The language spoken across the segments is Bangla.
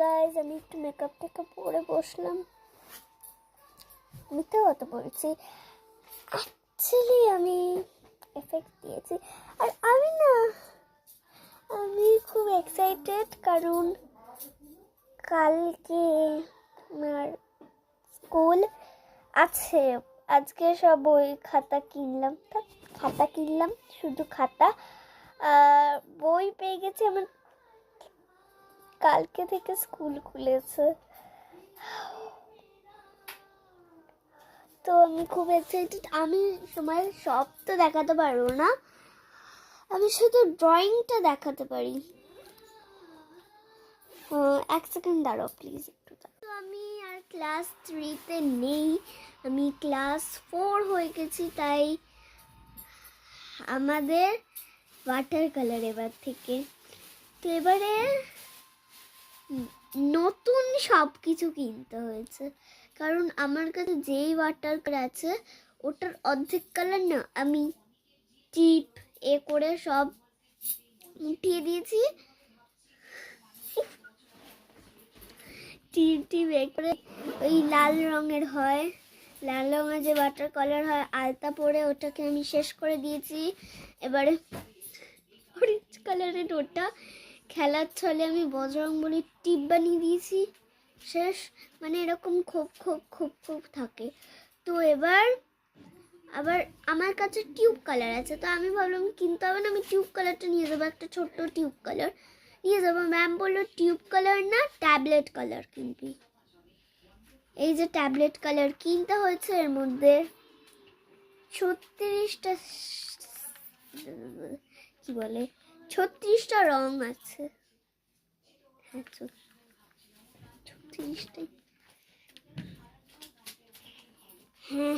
গাইজ, আমি একটু মেকআপ টেকআপ করে বসলাম। মিথ্যে কথা বলছি, অ্যাকচুয়ালি আমি এফেক্ট দিয়েছি। আর আমি খুব এক্সাইটেড, কারণ কালকে আমার স্কুল আছে। আজকে সব বই খাতা কিনলাম, শুধু খাতা বই পেয়ে গেছি। আমার কালকে থেকে স্কুল খুলেছে, তো আমি খুব এক্সাইটেড। আমি তোমার সব তো দেখাতে পারবো না, আমি শুধু ড্রয়িংটা দেখাতে পারি। এক সেকেন্ড দাঁড়াও প্লিজ, একটু দাঁড়াও। তো আমি আর ক্লাস 3-তে নেই, আমি ক্লাস 4 হয়ে গেছি। তাই আমাদের ওয়াটার কালার এবার থেকে। তো এবারে নতুন সব কিছু কিনতে হয়েছে, কারণ আমার কাছে যেই ওয়াটার কালার আছে ওটার অর্ধেক কালার না আমি টিপ করে সব উঠিয়ে দিয়েছি। টিপ করে ওই লাল রঙের হয়, লাল রঙের যে ওয়াটার কালার হয় আলতা পরে, ওটাকে আমি শেষ করে দিয়েছি। এবারে অরেঞ্জ কালারের ওটা খেলার ছলে আমি বজরংবলী টিপ বানিয়ে দিয়েছি। শেষ, মানে এরকম খোপ খোপ খোপ খোপ থাকে। তো এবার আবার আমার কাছে টিউব কালার আছে, তো আমি ভাবলাম কিনতে হবে না, আমি টিউব কালারটা নিয়ে যাবো, একটা ছোট্ট টিউব কালার নিয়ে যাবো। ম্যাম বললো টিউব কালার না, ট্যাবলেট কালার কিনবি। এই যে ট্যাবলেট কালার কিনতে হয়েছে, এর মধ্যে 36টা রং আছে। হ্যাঁ, 36টাই। হ্যাঁ,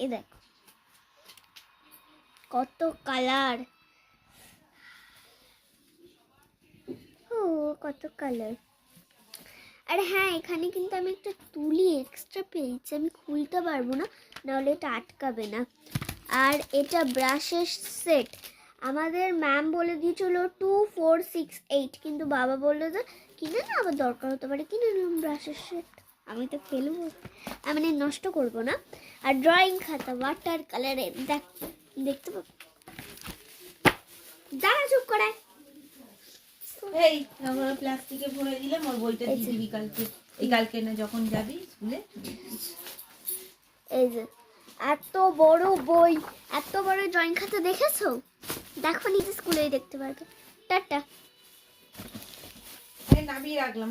এ দেখো কত কালার, কত কালার। আর হ্যাঁ, এখানে কিন্তু আমি একটা তুলি এক্সট্রা পেয়েছি, আমি খুলতে পারবো না, নাহলে এটা আটকাবে না। আর এটা ব্রাশের সেট, আমাদের ম্যাম বলে দিয়েছিল 2, 4, 6, 8, কিন্তু বাবা বললো যে কিনে না, আবার দরকার হতে পারে, কিনে নিলাম ব্রাশের সেট। আমি তো ফেলবো, আমি নষ্ট করব না। আর ড্রয়িং খাতা ওয়াটার কালারের দেখতে পাবো। দাঁড়া, চুপ করে। এই আমরা প্লাস্টিকে ভরে দিলাম, ওর বইটা দিয়ে দিবি কালকে। এই কালকে না, যখন যাবি স্কুলে। এই যে এত বড় বই, এত বড় ড্রয়িং খাতা দেখেছো? দেখো, নিজে স্কুলেই দেখতে পারবে। টাটা। নামিয়ে রাখলাম।